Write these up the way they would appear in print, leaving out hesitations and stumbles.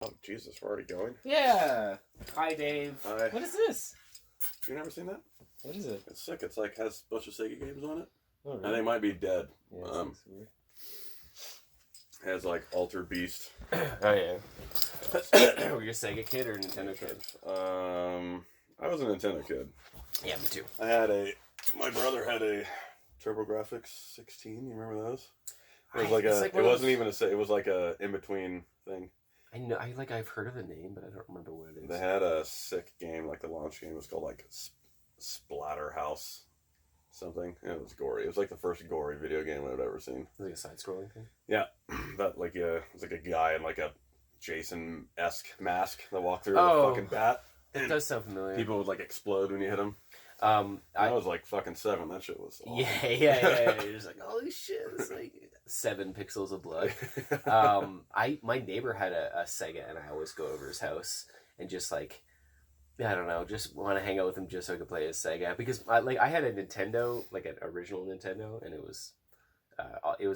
Oh, Jesus, we're already going? Yeah. Hi, Dave. Hi. What is this? You never seen that? What is it? It's sick. It's like has a bunch of Sega games on it. Oh, really? And they might be dead. Yeah, it looks weird. Has like Altered Beast. Oh, yeah. Were you a Sega kid or a Nintendo kid? I was a Nintendo kid. Yeah, me too. My brother had a TurboGrafx 16. You remember those? It was it was like a in-between thing. I know. I've heard of the name, but I don't remember what it is. They had a sick game, like the launch game was called like Splatterhouse something. It was gory. It was like the first gory video game I've ever seen. Was it like a side-scrolling thing? Yeah, it was like a guy in like a Jason-esque mask that walked through Oh, a fucking bat. That does sound familiar. People would like explode when you hit them. I was like fucking 7. That shit was awesome. Yeah. You're just like, holy shit! It's like 7 pixels of blood. My neighbor had a Sega, and I always go over his house and just like, I don't know, just want to hang out with him just so I could play his Sega, because I had a Nintendo, like an original Nintendo, and it was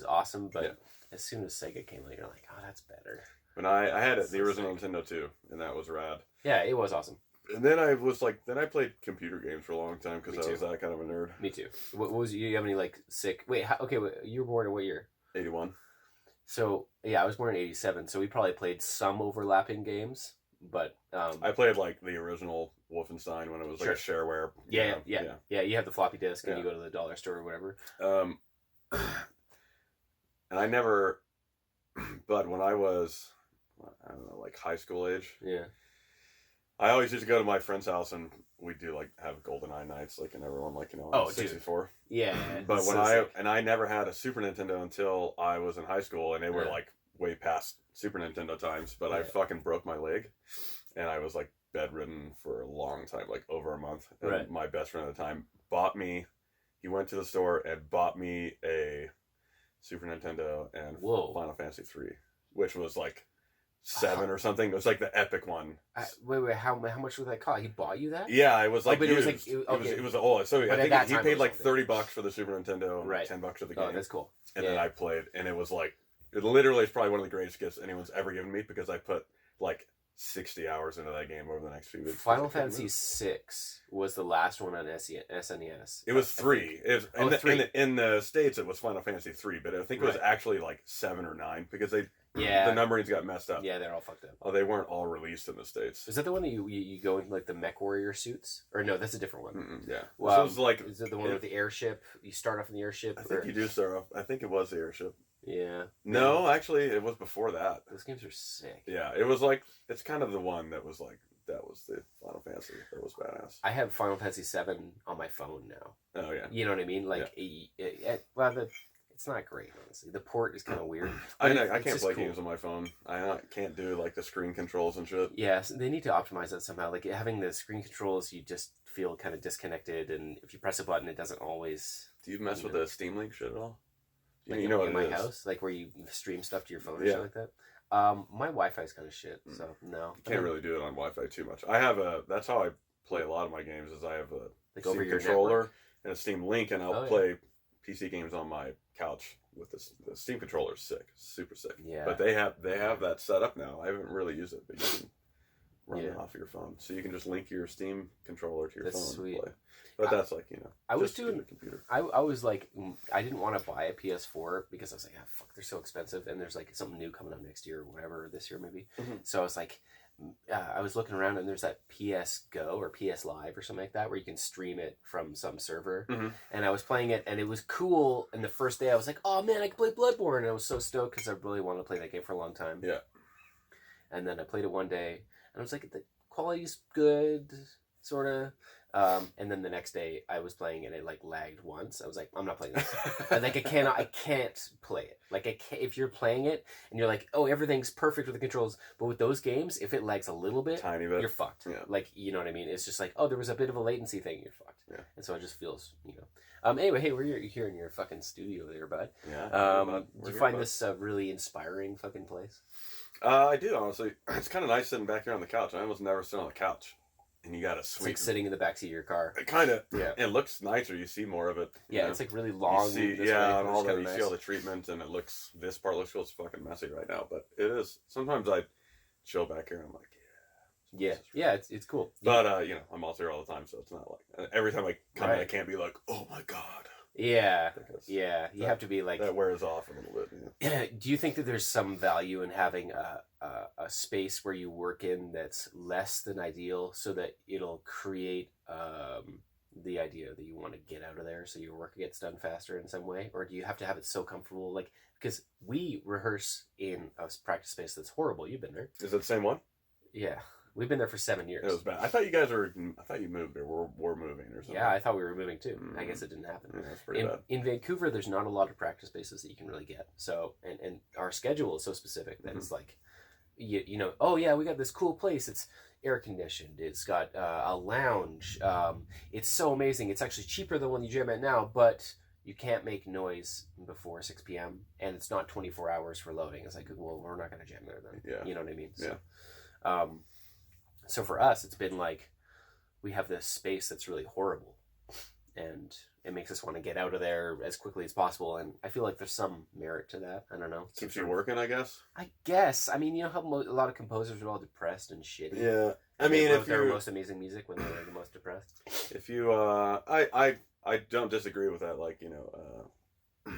awesome. But as soon as Sega came out, you're like, oh, that's better. When I had the original Nintendo too, and that was rad. Yeah, it was awesome. And then I played computer games for a long time because I was that kind of a nerd. Me too. What was you have any like sick? Wait, you were born in what year? 81. So yeah, I was born in 87. So we probably played some overlapping games, but I played like the original Wolfenstein when it was like a shareware. Yeah. You have the floppy disk and you go to the dollar store or whatever. And I never, but when I was, I don't know, like high school age. Yeah. I always used to go to my friend's house and we'd do like have GoldenEye nights, like, and everyone on 64. Dude. Yeah. But I never had a Super Nintendo until I was in high school, and they were like way past Super Nintendo times. But I fucking broke my leg, and I was like bedridden for a long time, like over a month. And my best friend at the time he went to the store and bought me a Super Nintendo and Final Fantasy 3, which was like 7 or something. It was like the epic one. Wait, how much would that cost? He bought you that? Yeah, it was like but used. It was old. So but I think he paid like $30 for the Super Nintendo and like $10 for the game. Oh, that's cool. And then I played, and it was like, it literally is probably one of the greatest gifts anyone's ever given me, because I put like 60 hours into that game over the next few weeks. Final Fantasy 6 was the last one on SNES. It was 3. In the States, it was Final Fantasy 3, but I think it was actually like 7 or 9, because the numberings got messed up. Yeah, they're all fucked up. Oh, they weren't all released in the States. Is that the one that you go into like the mech warrior suits? Or no, that's a different one. Yeah. Well, is it the one with the airship? You start off in the airship? I think you do start off. I think it was the airship. Yeah. No, actually, it was before that. Those games are sick. Yeah, it was like, it's kind of the one that was like, that was the Final Fantasy. That was badass. I have Final Fantasy 7 on my phone now. Oh, yeah. You know what I mean? Like, it's not great, honestly. The port is kind of weird. I can't play games on my phone. I can't do like the screen controls and shit. Yeah, so they need to optimize that somehow. Like, having the screen controls, you just feel kind of disconnected, and if you press a button, it doesn't always... Do you mess with the Steam Link shit at all? Like you know what in my house? Like where you stream stuff to your phone or shit like that? My Wi-Fi is kind of shit, so no. You can't really do it on Wi-Fi too much. That's how I play a lot of my games, is I have a like Steam controller and a Steam Link, and I'll play PC games on my couch with the Steam controller. Sick, super sick. Yeah. But they have that set up now. I haven't really used it, but you can run it off of your phone, so you can just link your Steam controller to your phone and play. But that's like, I was doing the computer. I was like, I didn't want to buy a PS4 because I was like, fuck, they're so expensive, and there's like something new coming up next year or whatever, this year maybe. Mm-hmm. So I was like, I was looking around, and there's that PS Go or PS Live or something like that where you can stream it from some server. Mm-hmm. And I was playing it, and it was cool. And the first day I was like, oh man, I can play Bloodborne, and I was so stoked because I really wanted to play that game for a long time. Yeah. And then I played it one day, and I was like, the quality's good, sort of. And then the next day I was playing and it like lagged once. I was like, I'm not playing this. I can't play it. Like if you're playing it and you're like, oh, everything's perfect with the controls, but with those games, if it lags a little bit, tiny bit, you're fucked. Yeah. Like, you know what I mean? It's just like, oh, there was a bit of a latency thing, you're fucked. Yeah. And so it just feels, Anyway, hey, we're here in your fucking studio there, bud. Yeah. Do you find this a really inspiring fucking place? I do, honestly. It's kind of nice sitting back here on the couch. I almost never sit on the couch. And you got a sweet... It's like sitting in the backseat of your car. Kind of. Yeah. It looks nicer. You see more of it. Yeah, it's like really long. You see, and all that. You see all the treatment, and this part looks cool. It's fucking messy right now, but it is. Sometimes I chill back here. And I'm like, it's cool. But you know, I'm also here all the time, so it's not like every time I come in, I can't be like, oh my god. Yeah, you have to be like that wears off a little bit. Yeah. Do you think that there's some value in having a space where you work in that's less than ideal, so that it'll create the idea that you want to get out of there, so your work gets done faster in some way, or do you have to have it so comfortable? Like, because we rehearse in a practice space that's horrible. You've been there. Is it the same one? Yeah. We've been there for 7 years. It was bad. I thought you moved or were moving or something. Yeah, I thought we were moving too. I guess it didn't happen. Yeah, that's pretty bad. In Vancouver, there's not a lot of practice spaces that you can really get. So, and our schedule is so specific that it's like, you know, oh yeah, we got this cool place. It's air conditioned. It's got a lounge. It's so amazing. It's actually cheaper than the one you jam at now, but you can't make noise before 6 p.m. and it's not 24 hours for loading. It's like, well, we're not going to jam there then. Yeah. You know what I mean? So, yeah. So for us, it's been like, we have this space that's really horrible, and it makes us want to get out of there as quickly as possible. And I feel like there's some merit to that. I don't know. Keeps you working, I guess. I mean, you know how a lot of composers are all depressed and shitty. Yeah. I mean, if their most amazing music when they're the most depressed. If you, I don't disagree with that. Like, you know,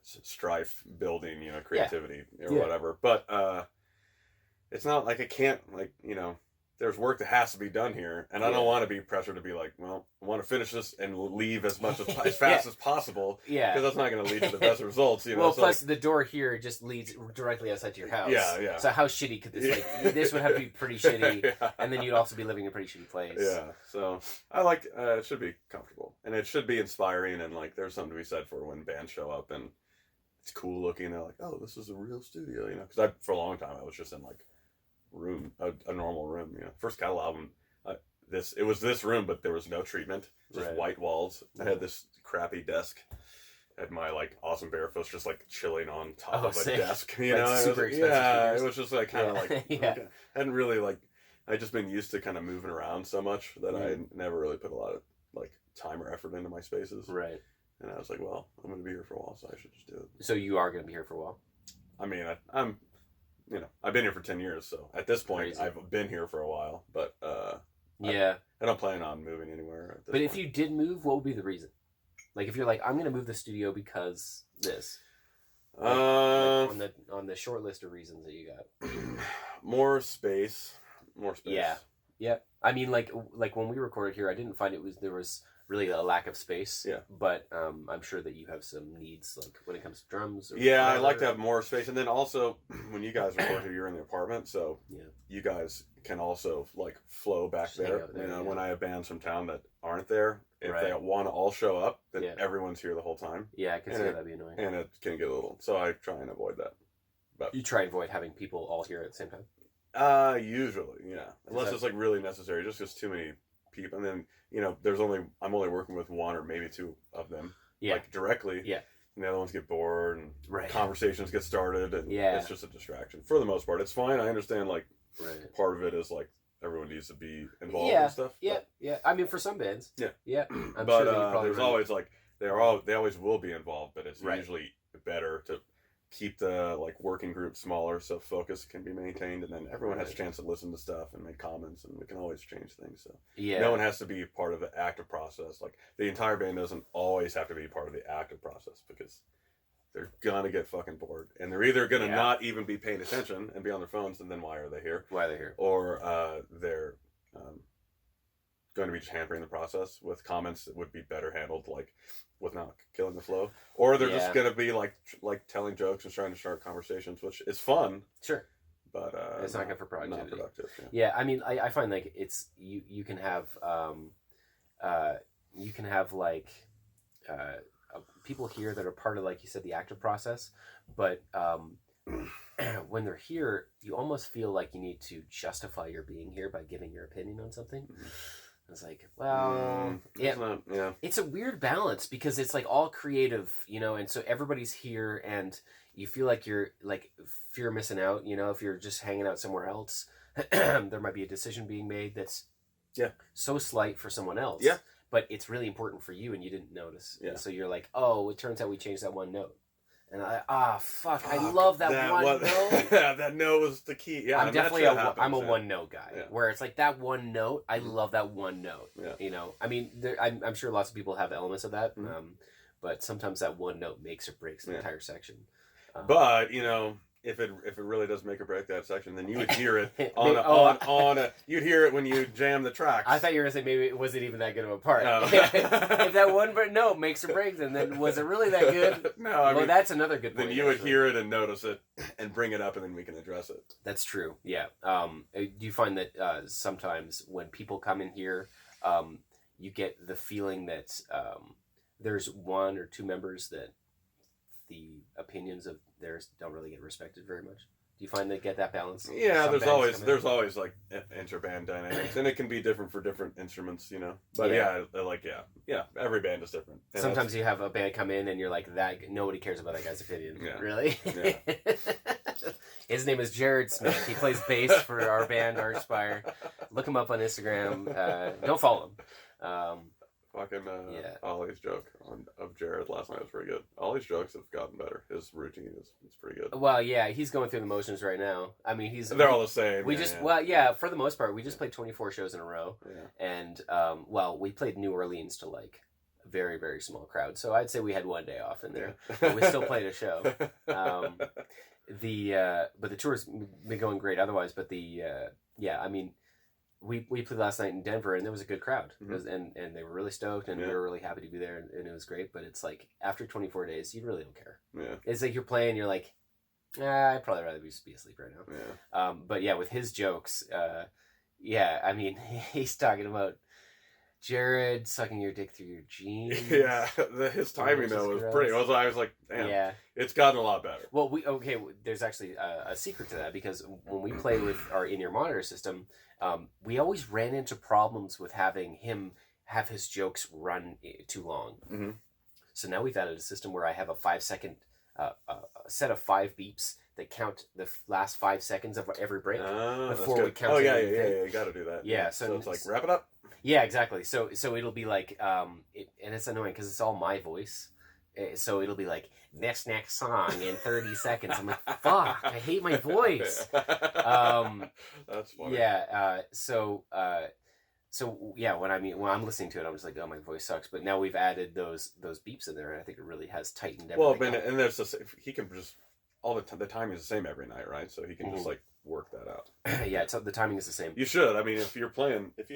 strife building, you know, creativity or whatever. But it's not like I can't, like, you know. There's work that has to be done here, and I don't want to be pressured to be like, well, I want to finish this and leave as fast as possible. Yeah, because that's not going to lead to the best results. You know. Well, plus the door here just leads directly outside to your house. Yeah. So how shitty could this? Like, this would have to be pretty shitty, and then you'd also be living in a pretty shitty place. Yeah. So I like it should be comfortable, and it should be inspiring, and like there's something to be said for when bands show up and it's cool looking. They're like, oh, this is a real studio, you know? Because for a long time I was just in like. Room a normal room, you know. First Cattle album, it was this room, but there was no treatment, just white walls. I had this crappy desk, had my like awesome barefoot just like chilling on top of a desk, you know. Super expensive. It was just like kind of like like, hadn't really like I just been used to kind of moving around so much that I never really put a lot of like time or effort into my spaces. Right. And I was like, well, I'm going to be here for a while, so I should just do it. So you are going to be here for a while. I mean, I'm. You know, I've been here for 10 years, so at this point, Crazy. I've been here for a while, but I don't plan on moving anywhere. But if you did move, what would be the reason? Like, if you're like, I'm going to move the studio because this. Like on the short list of reasons that you got. More space. Yeah. I mean, like when we recorded here, I didn't find there was really a lack of space. Yeah. But I'm sure that you have some needs, like when it comes to drums. Or yeah, I like to have more space. And then also, when you guys record here, you're in the apartment, so you guys can also like flow back there. You know, when I have bands from town that aren't there, if they want to all show up, then everyone's here the whole time. Yeah, I can see that'd be annoying. And it can get a little. So I try and avoid that. But you try and avoid having people all here at the same time? Usually, yeah. Unless it's like really necessary, just because too many people. And then, you know, I'm only working with one or maybe two of them. Like directly. Yeah. And the other ones get bored and conversations get started and it's just a distraction. For the most part. It's fine. I understand like part of it is like everyone needs to be involved and stuff. Yeah. I mean, for some bands. Yeah. I'm sure that there's always like they always will be involved, but it's usually better to keep the like working group smaller so focus can be maintained, and then everyone has a chance to listen to stuff and make comments, and we can always change things. So no one has to be part of the active process. Like the entire band doesn't always have to be part of the active process, because they're gonna get fucking bored, and they're either gonna not even be paying attention and be on their phones, and then why are they here? Or they're going to be just hampering the process with comments that would be better handled, like with not killing the flow, or they're just going to be like telling jokes and trying to start conversations, which is fun. Sure. But it's not good for productivity. Not productive. Yeah. I mean, I find like it's, you can have like, people here that are part of, like you said, the active process, but, when they're here, you almost feel like you need to justify your being here by giving your opinion on something. Mm-hmm. It's like, well, it's a weird balance, because it's like all creative, you know, and so everybody's here, and you feel like you're like, if you're missing out, you know, if you're just hanging out somewhere else, there might be a decision being made that's so slight for someone else, but it's really important for you, and you didn't notice. And so you're like, oh, it turns out we changed that one note. And I love that one note. Yeah, that note was the key. Yeah, I'm definitely I'm a one note guy. Yeah. Where it's like that one note. I love that one note. Yeah. You know, I mean, I'm sure lots of people have elements of that, but sometimes that one note makes or breaks the entire section. But you know, if it really does make or break that section, then you would hear it you'd hear it when you jam the tracks. I thought you were gonna say maybe it wasn't even that good of a part. No. If that one note makes or breaks, then was it really that good? No, I mean, that's another good point. Then you would hear it and notice it and bring it up, and then we can address it. That's true. Yeah. Do you find that sometimes when people come in here, you get the feeling that there's one or two members that the opinions of theirs don't really get respected very much? Do you find they get that balance? Yeah, there's always like interband dynamics, and it can be different for different instruments, you know. But yeah every band is different. And sometimes you have a band come in and you're like, that nobody cares about that guy's opinion. Yeah. Really? Yeah. His name is Jared Smith. He plays bass for our band Archspire. Look him up on Instagram. Don't follow him. Ollie's joke of Jared last night was pretty good. Ollie's jokes have gotten better. His routine is pretty good. Well, yeah, he's going through the motions right now. I mean, they're all the same. For the most part, we just played 24 shows in a row, and we played New Orleans to like a very, very small crowd. So I'd say we had one day off in there, but we still played a show. But the tour's been going great otherwise. But I mean. We played last night in Denver, and there was a good crowd, and they were really stoked, and we were really happy to be there, and it was great. But it's like after 24 days, you really don't care. Yeah, it's like you're playing, you're like, I'd probably rather be asleep right now. Yeah. But yeah, with his jokes, I mean, he's talking about Jared sucking your dick through your jeans. Yeah, his timing though was pretty. I was like, damn, it's gotten a lot better. Well, there's actually a secret to that, because when we play with our in-ear monitor system, we always ran into problems with having him have his jokes run too long. Mm-hmm. So now we've added a system where I have a 5-second set of 5 beeps that count the last 5 seconds of every break before we count. Oh yeah, you got to do that. Yeah, so it's like wrap it up. Yeah, exactly. So it'll be like, and it's annoying because it's all my voice. So it'll be like, this next song in 30 seconds. I'm like, fuck, I hate my voice. That's funny. Yeah. So when I'm listening to it, I'm just like, oh, my voice sucks. But now we've added those beeps in there, and I think it really has tightened everything. Well, and there's he can just the timing is the same every night, right? So he can just like work that out. Yeah, the timing is the same. You should. I mean, if you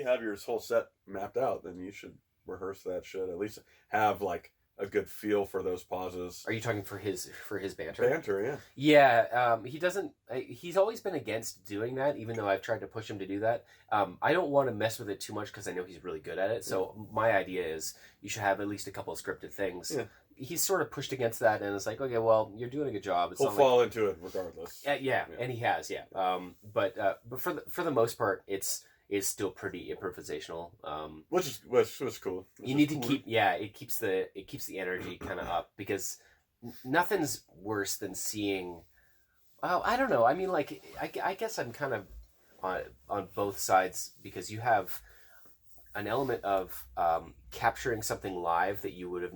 have your whole set mapped out, then you should rehearse that shit. At least have like a good feel for those pauses. Are you talking for his banter? Banter, yeah. Yeah, he doesn't. He's always been against doing that, even though I've tried to push him to do that. I don't want to mess with it too much because I know he's really good at it. So my idea is you should have at least a couple of scripted things. Yeah. He's sort of pushed against that, and it's like, okay, well, you're doing a good job. He'll fall into it regardless. Yeah, and he has, yeah. But for the most part, it's still pretty improvisational. Which was cool. You need to keep, it keeps the energy kind of up, because nothing's worse than seeing. Well, I don't know. I mean, like, I guess I'm kind of on both sides, because you have an element of capturing something live that you would have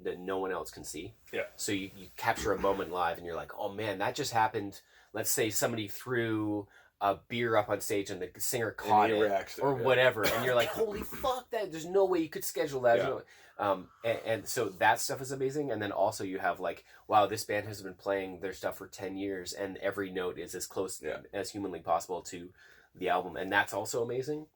that no one else can see. Yeah. So you capture a moment live, and you're like, oh man, that just happened. Let's say somebody threw a beer up on stage and the singer caught it or whatever, and you're like, holy fuck, that there's no way you could schedule that. Yeah. And so that stuff is amazing. And then also you have like, wow, this band has been playing their stuff for 10 years, and every note is as close as humanly possible to the album, and that's also amazing.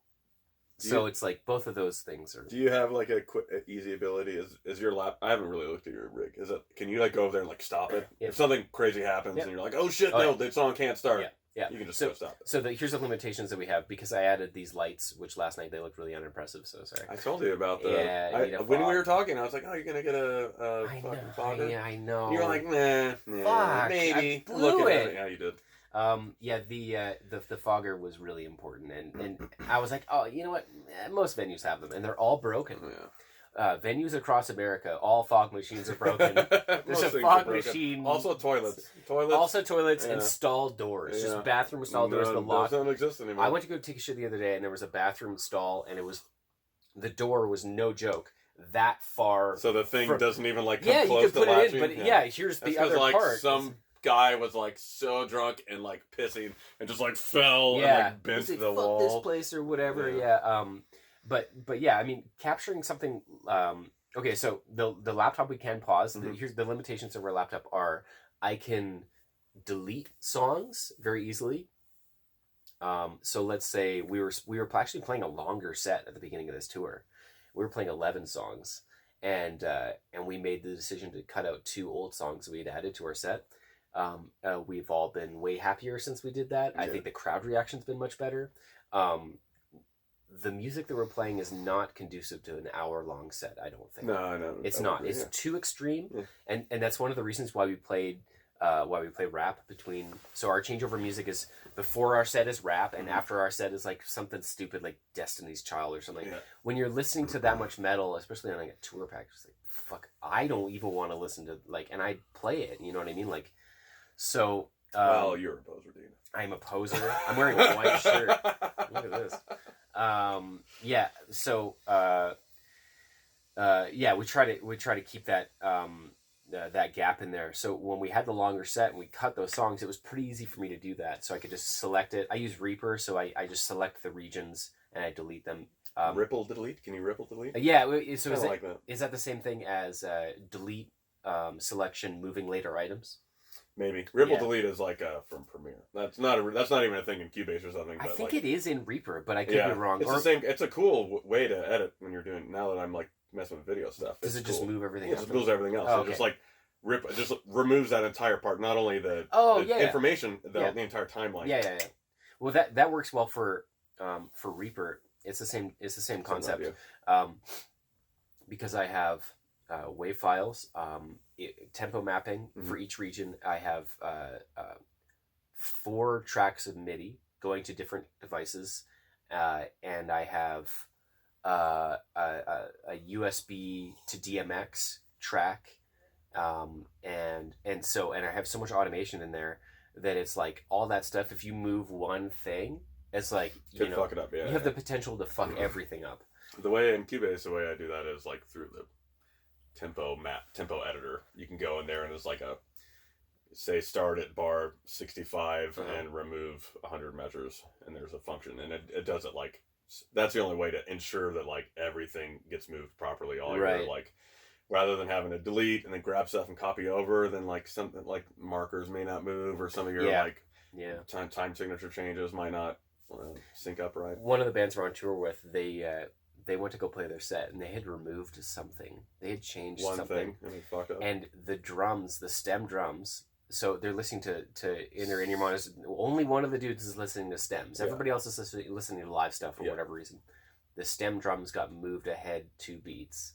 So it's like both of those things are. Do you have like a quick, easy ability? Is your lap? I haven't really looked at your rig. Can you like go over there and like stop it if something crazy happens and you're like, oh shit, the song can't start. Yeah, you can just go stop it. So here's the limitations that we have, because I added these lights, which last night they looked really unimpressive. So sorry. I told you about when we were talking. I was like, oh, you're gonna get a fucking fogger. Yeah, I know. And you were like, nah, maybe. I blew it. Yeah, you did. The fogger was really important, and I was like, oh, you know what? Most venues have them, and they're all broken. Yeah. Venues across America, all fog machines are broken. There's a fog machine. Also toilets. Also toilets and stall doors. Yeah. Just bathroom stall doors. The lock. Those don't exist anymore. I went to go take a shit the other day, and there was a bathroom stall, and the door was no joke. that far. So the thing doesn't even like come yeah, close you could to put latching? it in, but here's That's the other like part. Some guy was like so drunk and like pissing and just like fell and like bent like, the fuck wall. this place or whatever. Yeah. But yeah, I mean, capturing something. Okay, so the laptop we can pause. Mm-hmm. Here's the limitations of our laptop are: I can delete songs very easily. So let's say we were actually playing a longer set at the beginning of this tour. We were playing 11 songs, and we made the decision to cut out 2 old songs we had added to our set. We've all been way happier since we did that. I think the crowd reaction's been much better. The music that we're playing is not conducive to an hour-long set, I don't think. No. It's not. It's too extreme, and that's one of the reasons why we play rap between. So our changeover music is before our set is rap, and after our set is like something stupid like Destiny's Child or something. Yeah. When you're listening to that much metal, especially on like a tour package, it's like fuck, I don't even want to listen to like, and I play it. You know what I mean? Like, so. Well, you're a poser, Dean. I'm a poser. I'm wearing a white shirt. Look at this. Yeah. So, yeah, we try to keep that, that gap in there. So when we had the longer set and we cut those songs, it was pretty easy for me to do that. So I could just select it. I use Reaper. So I just select the regions and I delete them. Ripple delete? Can you ripple delete? Yeah. So is that the same thing as, delete, selection, moving later items? Maybe Ripple delete is like from Premiere. That's not even a thing in Cubase or something. I but think like, it is in Reaper, but I could be wrong. It's the same. It's a cool way to edit when you're doing. Now that I'm like messing with video stuff. Does it just move everything? Yeah, it just moves everything else. Oh, So okay. just like just removes that entire part. Not only the information, the entire timeline. Yeah. Well, that works well for Reaper. It's the same concept. Because I have wave files, tempo mapping for each region. I have 4 tracks of MIDI going to different devices, and I have a USB to DMX track, and I have so much automation in there that it's like all that stuff. If you move one thing, it's like fuck it up. Yeah, you have the potential to fuck everything up. The way in Cubase, the way I do that is like through the tempo editor. You can go in there and there's like a start at bar 65 and remove 100 measures, and there's a function, and it does it like that's the only way to ensure that like everything gets moved properly. All your like rather than having to delete and then grab stuff and copy over, then like something like markers may not move, or some of your time signature changes might not sync up right. One of the bands we're on tour with, they went to go play their set and they had removed something. They had changed something. And it fucked up. And the drums, the stem drums, so they're listening to in their in-ear monitors. Only one of the dudes is listening to stems. Everybody else is listening to live stuff for whatever reason. The stem drums got moved ahead 2 beats.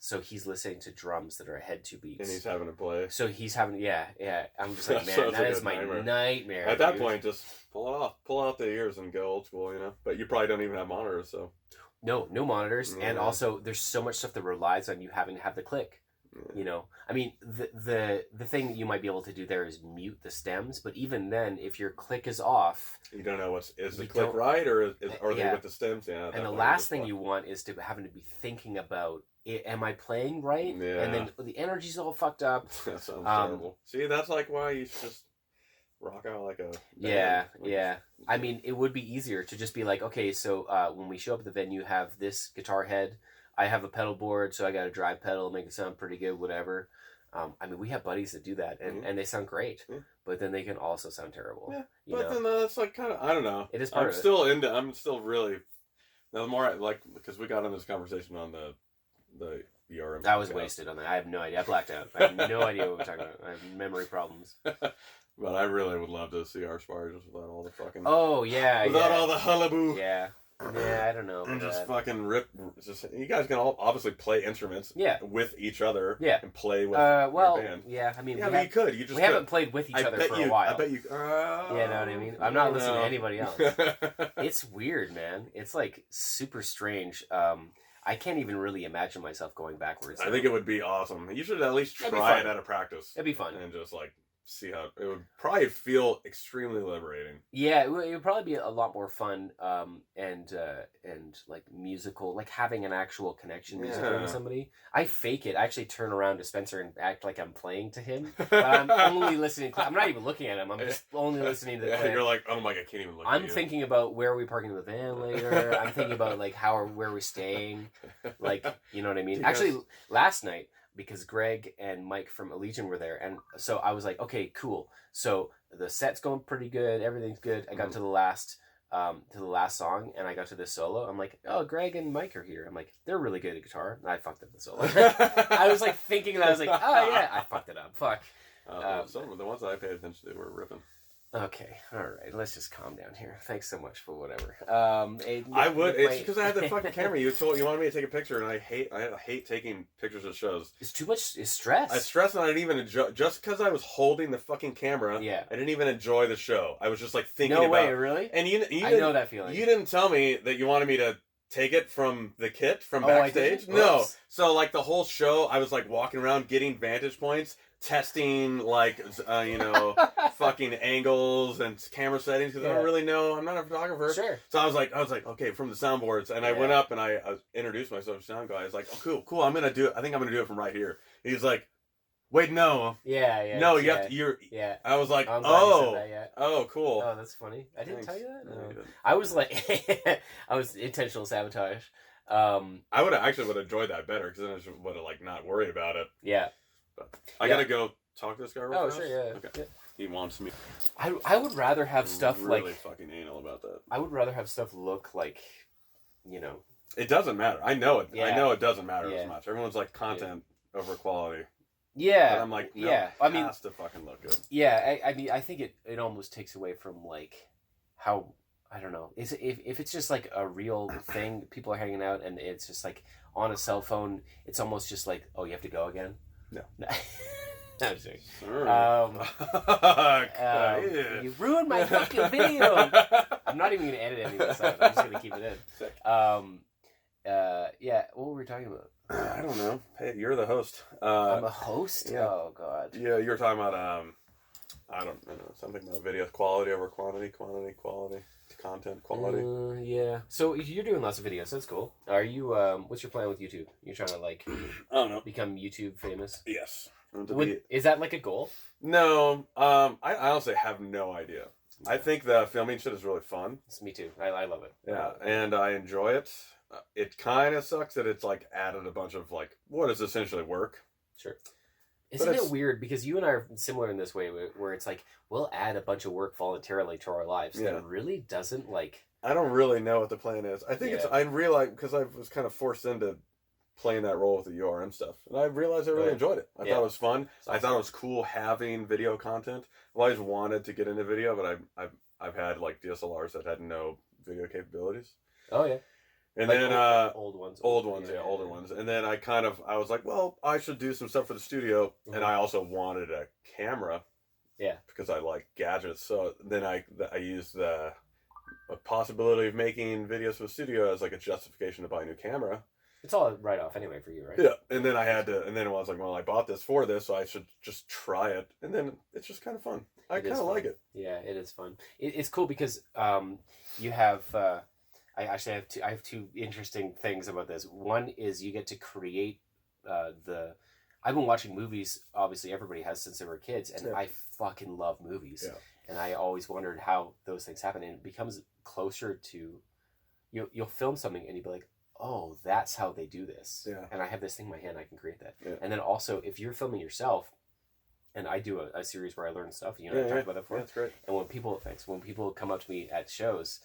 So he's listening to drums that are ahead 2 beats. And he's having to play. So he's having, I'm just like, man, that is my nightmare. At that point, just pull it off. Pull out the ears and go old school, But you probably don't even have monitors, so. No monitors. Yeah. And also, there's so much stuff that relies on you having to have the click. Yeah. I mean, the thing that you might be able to do there is mute the stems, but even then, if your click is off, you don't know is the click right, or are they with the stems? Yeah. And the last thing you want is to having to be thinking about, am I playing right? Yeah. And then the energy's all fucked up. That sounds terrible. See, that's like why you should just rock out like a band. Yeah. I mean, it would be easier to just be like, okay, so when we show up at the venue, have this guitar head. I have a pedal board, so I got a drive pedal, make it sound pretty good, whatever. I mean, we have buddies that do that, and they sound great, but then they can also sound terrible. Yeah, but then that's like kind of, I don't know. It is part I'm still really, the more because we got in this conversation on the ERM. I was wasted on that. I have no idea. I blacked out. I have no idea what we're talking about. I have memory problems. But I really would love to see our spars just without all the fucking... Oh, yeah, without all the hullabaloo. Yeah. Yeah, I don't know. And just fucking rip. You guys can all obviously play instruments with each other and play with your band. Yeah, I mean... you could. You just we haven't played with each other for a while. I bet you... You know what I mean? I'm not listening to anybody else. It's weird, man. It's like super strange. I can't even really imagine myself going backwards. I think it would be awesome. You should at least try it at a practice. It'd be fun. And just like see how it would probably feel extremely liberating. Yeah, it would probably be a lot more fun, and like musical, like having an actual connection musically with somebody. I fake it. I actually turn around to Spencer and act like I'm playing to him. But I'm only listening. I'm not even looking at him. I'm just only listening to the clip. You're like, oh my, I can't even look at you. I'm thinking about where are we parking the van later. I'm thinking about like where we're staying. Like, you know what I mean? Actually, last night, because Greg and Mike from Allegiant were there, and so I was like, okay, cool. So the set's going pretty good, everything's good. I got to the last song, and I got to this solo. I'm like, oh, Greg and Mike are here. I'm like, they're really good at guitar. And I fucked up the solo. I was like thinking that, I was like, oh yeah, I fucked it up. Fuck. Some of the ones that I paid attention to were ripping. Okay, all right. Let's just calm down here. Thanks so much for whatever. I would. It's because I had the fucking camera. You wanted me to take a picture, and I hate taking pictures of shows. It's too much. It's stress. I stress, and I didn't even enjoy. Just because I was holding the fucking camera, yeah, I didn't even enjoy the show. I was just like thinking. No way, really? And you I know that feeling. You didn't tell me that you wanted me to take it from the kit from backstage. No. So like the whole show, I was like walking around getting vantage points. Testing like fucking angles and camera settings because I don't really know. I'm not a photographer. Sure. So I was like okay, from the soundboards, and I went up and I introduced myself to sound guy. I was like, oh cool, I'm gonna do it. I think I'm gonna do it from right here. He's like, wait, no. Yeah. No, you have to. You're. Yeah. I was like, oh, cool. Oh, that's funny. I didn't tell you that. No, you didn't. I was like, I was intentional sabotage. I would have enjoyed that better because then I would have like not worried about it. Yeah. But I gotta go talk to this guy real fast. Sure, yeah. Okay. Yeah. He wants me. I would rather have stuff really fucking anal about that. I would rather have stuff look like, It doesn't matter. I know it. Yeah. I know it doesn't matter as much. Everyone's like content over quality. Yeah. But I'm like, no, I mean, it has to fucking look good. Yeah, I mean, I think it almost takes away from like how, I don't know. If it's just like a real thing, people are hanging out and it's just like on a cell phone, it's almost just like, oh, you have to go again? No. I'm just kidding. You ruined my fucking video. I'm not even going to edit any of this out. I'm just going to keep it in. Sick. Yeah, what were we talking about? I don't know. Hey, you're the host. I'm a host? Yeah. Oh, God. Yeah, you were talking about, I don't know, something about video quality over quantity, content quality. Yeah. So you're doing lots of videos. That's cool. Are you, what's your plan with YouTube? You're trying to, like, I don't know. Become YouTube famous? Yes. Is that, like, a goal? No. I honestly have no idea. I think the filming shit is really fun. It's me too. I love it. Yeah, and I enjoy it. It kind of sucks that it's, like, added a bunch of, like, what is essentially work. Sure. Isn't it weird? Because you and I are similar in this way, where it's like, we'll add a bunch of work voluntarily to our lives that really doesn't, like... I don't really know what the plan is. I think I realized, because I was kind of forced into playing that role with the URM stuff, and I realized I really enjoyed it. I thought it was fun. Awesome. I thought it was cool having video content. I've always wanted to get into video, but I've had, like, DSLRs that had no video capabilities. Oh, yeah. And like then older ones. Older ones. And then I was like, well, I should do some stuff for the studio, and I also wanted a camera, because I like gadgets. So then I used the possibility of making videos for the studio as like a justification to buy a new camera. It's all a write-off anyway for you, right? Yeah, and then I was like, well, I bought this for this, so I should just try it, and then it's just kind of fun. I kind of like it. Yeah, it is fun. It's cool because you have. I have two interesting things about this. One is you get to create I've been watching movies, obviously everybody has since they were kids, and I fucking love movies. Yeah. And I always wondered how those things happen, and it becomes closer to, you'll film something and you'll be like, oh, that's how they do this. Yeah. And I have this thing in my hand, I can create that. Yeah. And then also, if you're filming yourself, and I do a series where I learn stuff, I talked about that before. Yeah, that's great. And when people come up to me at shows,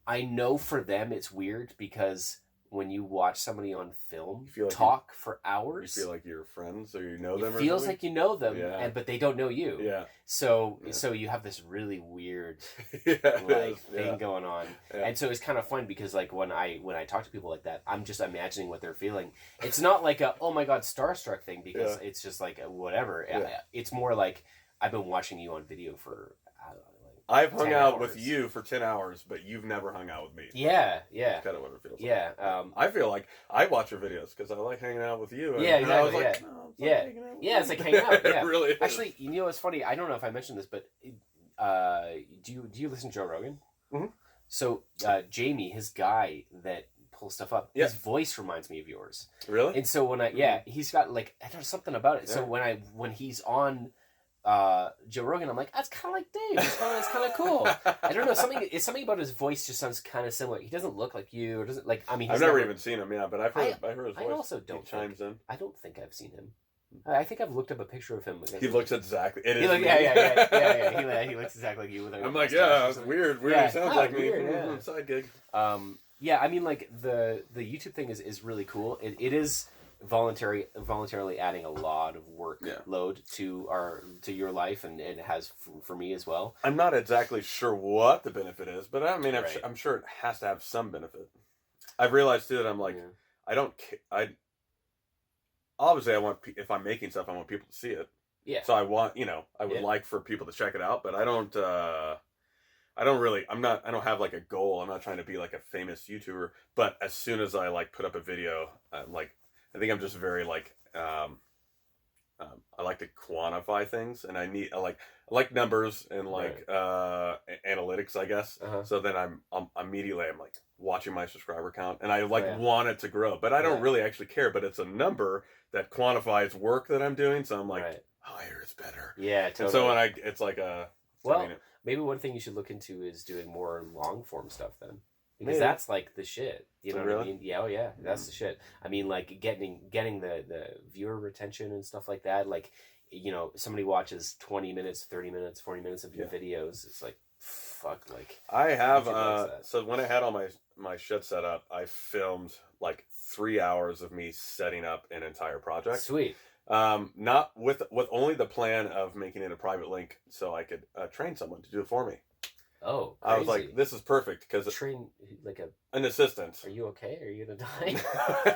I know for them it's weird because when you watch somebody on film talk for hours, you feel like you're friends or you know them. It feels like you know them, but they don't know you. Yeah. So you have this really weird thing going on, and so it's kind of fun because like when I talk to people like that, I'm just imagining what they're feeling. It's not like a oh my god starstruck thing because it's just like whatever. Yeah. It's more like I've been watching you on video for I've hung 10 out with hours. you for 10 hours, but you've never hung out with me. Yeah. That's kind of what it feels like. Yeah. I feel like I watch your videos because I like hanging out with you. Yeah, and I was exactly, like, no, it's yeah. like hanging out with Yeah, it's you. like hanging out, yeah. It really is. Actually, you know what's funny? I don't know if I mentioned this, but do you listen to Joe Rogan? Mhm. So Jamie, his guy that pulls stuff up, Yeah. his voice reminds me of yours. Really? And so when he's got like, I don't know, something about it. So Yeah. when he's on Joe Rogan, I'm like, that's kind of like Dave. It's kind of cool. I don't know, something about his voice just sounds kind of similar. He doesn't look like you, or doesn't like. I mean, I've never even seen him, but I've heard his voice. I also don't. He chimes in. I don't think I've seen him. I think I've looked up a picture of him. He looks exactly. It is. Yeah. He looks exactly like you. With I'm like, yeah, it's weird. Weird. Yeah, Sounds like me. weird, yeah. Side gig. Yeah, I mean, like the YouTube thing is really cool. It is voluntarily adding a lot of workload to your life, and it has for me as well. I'm not exactly sure what the benefit is, but I mean, Right. I'm sure it has to have some benefit. I've realized too that I'm like, I don't. Obviously, I want if I'm making stuff, I want people to see it. Yeah. So I want, I would like for people to check it out, but I don't really. I don't have like a goal. I'm not trying to be like a famous YouTuber. But as soon as I like put up a video, I think I'm just very like I like to quantify things, and I like numbers and like analytics, I guess. Uh-huh. So then I'm immediately like watching my subscriber count, and I like want it to grow, but I don't Yeah. really actually care. But it's a number that quantifies work that I'm doing, so I'm like, Right. higher is better. Yeah, totally. And so when it's like maybe one thing you should look into is doing more long form stuff then. Because Maybe. that's like the shit. You know what I Really? mean? Yeah, yeah, that's the shit. I mean, like getting the viewer retention and stuff like that. Like, somebody watches 20 minutes, 30 minutes, 40 minutes of your videos. It's like, fuck, like. I have YouTube likes that. so when I had all my shit set up, I filmed like 3 hours of me setting up an entire project. Sweet. Not with only the plan of making it a private link so I could train someone to do it for me. Oh, crazy. I was like, this is perfect because train like an assistant. Are you okay? Are you gonna die?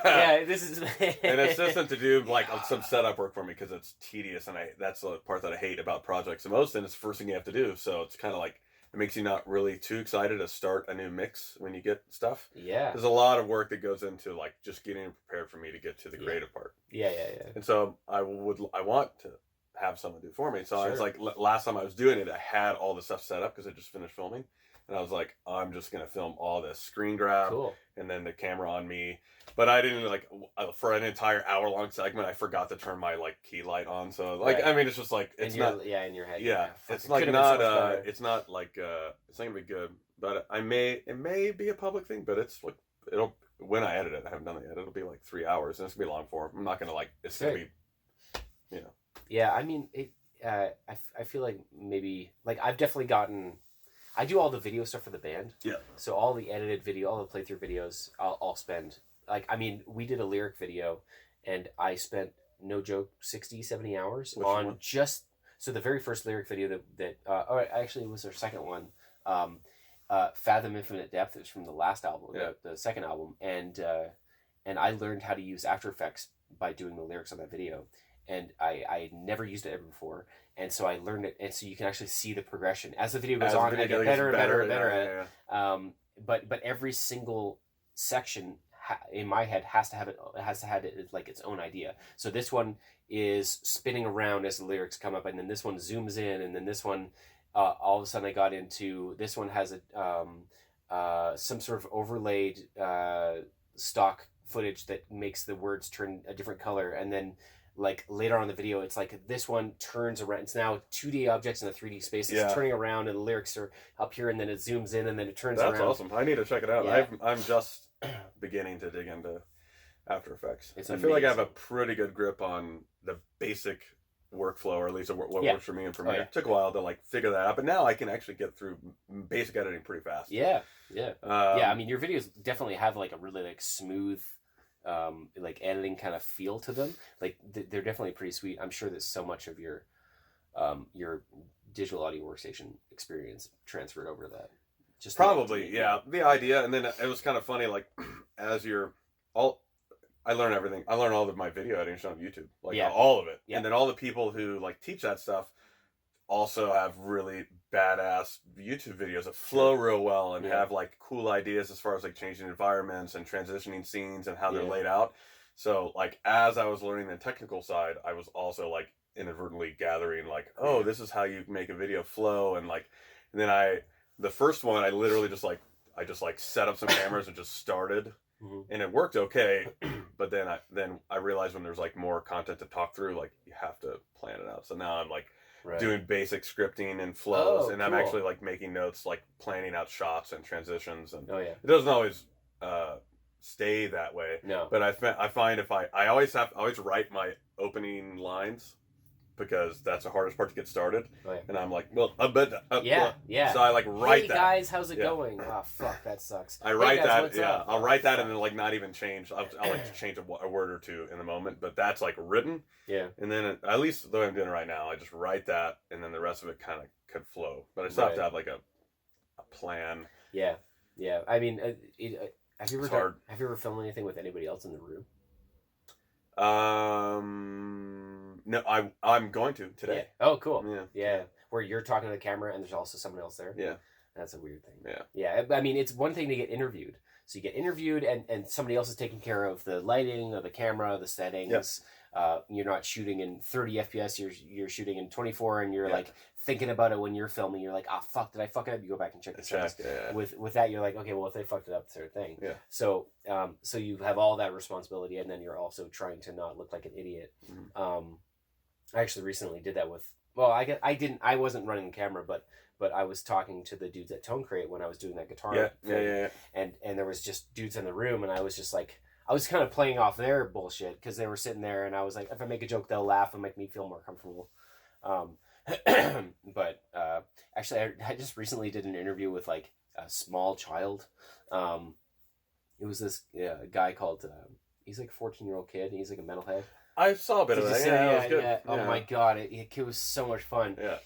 Yeah, this is an assistant to do like some setup work for me because it's tedious, and that's the part that I hate about projects the most. And it's the first thing you have to do, so it's kind of like it makes you not really too excited to start a new mix when you get stuff. Yeah, there's a lot of work that goes into like just getting prepared for me to get to the creative part. Yeah. And so I want to have someone do it for me. So I was Sure. like, last time I was doing it, I had all the stuff set up because I just finished filming, and I was like, I'm just gonna film all this screen grab, Cool. and then the camera on me. But I didn't for an entire hour-long segment, I forgot to turn my like key light on. So like, Right. I mean, it's just like it's not. Yeah, in your head. Yeah, Fuck, it's it like could've been so not. much better. It's not like it's not gonna be good. But it may be a public thing. But it's like when I edit it, I haven't done it yet. It'll be like 3 hours, and it's gonna be long form. I'm not gonna like it's gonna be, Yeah, I mean it. I feel like maybe like I've definitely gotten. I do all the video stuff for the band. Yeah. So all the edited video, all the playthrough videos, I'll spend like I mean we did a lyric video, and I spent no joke 60, 70 hours Which on one? just the very first lyric video that actually it was our second one. Fathom Infinite Depth. It was from the last album, the second album, and I learned how to use After Effects by doing the lyrics on that video. And I had never used it ever before, and so I learned it, and so you can actually see the progression as the video goes on. I get better and better and better at it. But every single section in my head has to have it like its own idea. So this one is spinning around as the lyrics come up, and then this one zooms in, and then this one all of a sudden I got into this one has a some sort of overlaid stock footage that makes the words turn a different color, and then like later on in the video it's like this one turns around. It's now 2D objects in a 3D space. It's turning around, and the lyrics are up here, and then it zooms in, and then it turns around. That's awesome. I need to check it out. Yeah. I'm just beginning to dig into After Effects. It's I feel like I have a amazing. pretty good grip on the basic workflow, or at least what Yeah. works for me and for me. Oh, yeah. It took a while to like figure that out, but now I can actually get through basic editing pretty fast. Yeah. Yeah, I mean, your videos definitely have like a really like smooth, like editing kind of feel to them. Like they're definitely pretty sweet. I'm sure that so much of your digital audio workstation experience transferred over to that. Just probably, the idea, and then it was kind of funny. Like as I learn everything. I learn all of my video editing on YouTube, like all of it. Yeah. And then all the people who like teach that stuff also have really badass YouTube videos that flow real well and have like cool ideas as far as like changing environments and transitioning scenes and how they're laid out. So like as I was learning the technical side, I was also like inadvertently gathering like, oh, this is how you make a video flow. And like, and then the first one, I literally just like set up some cameras and just started, and it worked okay. But then I realized when there's like more content to talk through, like you have to plan it out. So now I'm like doing basic scripting and flows, and I'm actually like making notes, like planning out shots and transitions. And it doesn't always stay that way. No. But I find if I always write my opening lines, because that's the hardest part to get started. And I'm like, well, So I like write that. Hey guys, how's it going? Oh fuck, that sucks. I write that. Yeah, I'll write that and then like not even change. I'll like change a word or two in the moment, but that's like written. Yeah. And then at least the way I'm doing it right now, I just write that, and then the rest of it kind of could flow. But I still have to have like a plan. Yeah. Yeah. I mean, have you ever filmed anything with anybody else in the room? No, I'm going to today. Yeah. Oh, cool. Yeah. Where you're talking to the camera and there's also someone else there. Yeah. That's a weird thing. Yeah. Yeah. I mean, it's one thing to get interviewed. So you get interviewed and somebody else is taking care of the lighting of the camera, the settings. Yep. You're not shooting in 30 FPS. You're shooting in 24, and you're like thinking about it when you're filming. You're like, fuck, did I fuck it up? You go back and check the settings. Yeah. With that, you're like, okay, well, if they fucked it up, sort of thing. Yeah. So so you have all that responsibility, and then you're also trying to not look like an idiot. Mm-hmm. I actually recently did that with. Well, I wasn't running the camera, but I was talking to the dudes at Tone Crate when I was doing that guitar thing. And there was just dudes in the room, and I was just like, I was kind of playing off their bullshit because they were sitting there, and I was like, if I make a joke, they'll laugh and make me feel more comfortable. But actually, I just recently did an interview with like a small child. It was this guy called, he's like a 14-year-old kid. He's like a metalhead. I saw a bit of that. Yeah, it was good. Yeah. Oh my god, it was so much fun. Yeah.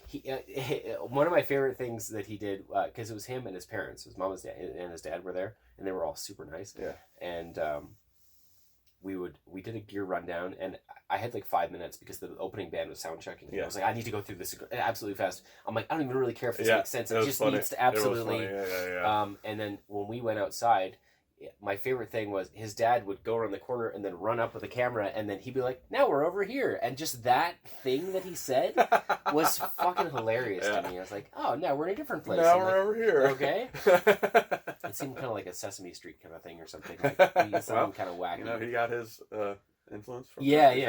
One of my favorite things that he did, because it was him and his parents, his mom and his dad were there, and they were all super nice. Yeah. And we did a gear rundown, and I had like 5 minutes because the opening band was sound checking. Yeah. I was like, I need to go through this absolutely fast. I'm like, I don't even really care if this makes sense. It just needs to absolutely. And then when we went outside, my favorite thing was his dad would go around the corner and then run up with the camera, and then he'd be like, now we're over here. And just that thing that he said was fucking hilarious to me. I was like, oh, now we're in a different place. Now we're over here. Okay. It seemed kind of like a Sesame Street kind of thing or something. Like, something kind of wacky. You know, he got his influence from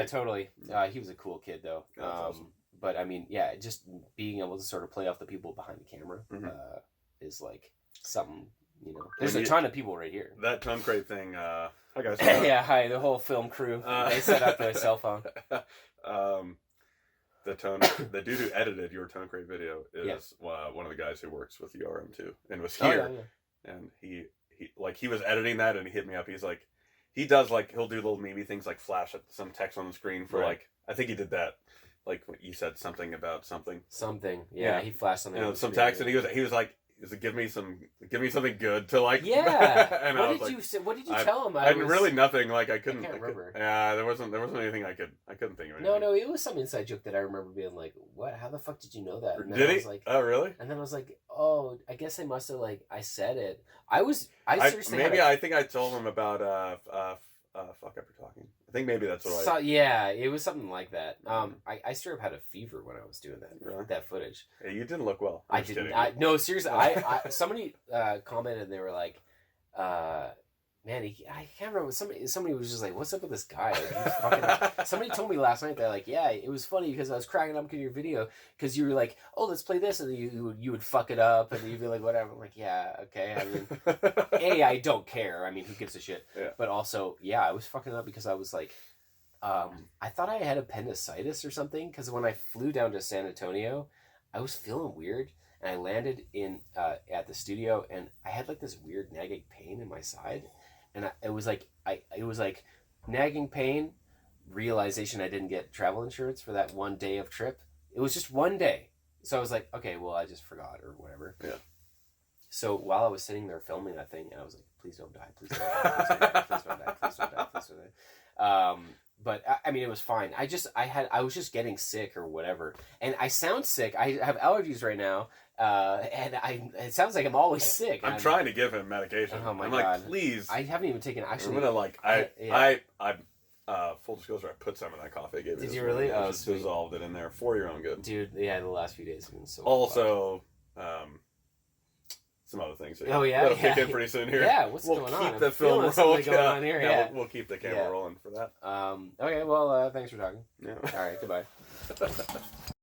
totally. He was a cool kid, though. Awesome. But, I mean, just being able to sort of play off the people behind the camera is like something... You know, there's a ton of people right here. That Tone Crate thing, hi guys. Hi, the whole film crew. They set up their cell phone. The dude who edited your Tone Crate video is one of the guys who works with URM too, and was here. And he was editing that, and he hit me up. He's like, he'll do little memey things like flash some text on the screen for like, I think he did that. Like when you said something about something. Yeah, he flashed something. Some text, and he was like. Give me something good to like. Yeah. And what did you tell him? Really nothing. Like I can't remember. There wasn't anything I couldn't think of. Anything. No, it was some inside joke that I remember being like, "What? How the fuck did you know that?" And then I was like, "Oh, really?" And then I was like, "Oh, I guess I must have I said it." I seriously. I think I told him about fuck after talking. I think maybe that's what it was something like that. I straight up had a fever when I was doing that footage. Yeah, you didn't look well. I didn't. No, seriously. I somebody commented and they were like, man, I can't remember. Somebody was just like, what's up with this guy? Somebody told me last night that it was funny because I was cracking up in your video because you were like, oh, let's play this, and then you would fuck it up and you'd be like, whatever. I'm like, yeah, okay. I mean, I don't care. I mean, who gives a shit? Yeah. But also, I was fucking up because I was like, I thought I had appendicitis or something because when I flew down to San Antonio, I was feeling weird. And I landed in at the studio, and I had like this weird nagging pain in my side, and it was like nagging pain, realization I didn't get travel insurance for that one day of trip. It was just one day, so I was like, okay, well, I just forgot or whatever. Yeah. So while I was sitting there filming that thing, and I was like, please don't die, please don't die, please don't die, please don't die, please don't die, please don't die. But I mean, it was fine. I was just getting sick or whatever, and I sound sick. I have allergies right now, And it sounds like I'm always sick. I'm trying to give him medication. Oh my I'm God. like, please. I haven't even taken action. I'm gonna like, I full disclosure, I put some of that coffee I gave you. Did this you morning. really? I Oh, just sweet. dissolved it in there for your own good. Dude, yeah, the last few days have been so Also, some other things. Oh, yeah? That'll Yeah. kick in pretty soon here. Yeah, what's we'll going on? keep the I'm film feeling something rolling. going on here, yeah. We'll keep the camera rolling for that. Okay, well, thanks for talking. Yeah. All right, goodbye.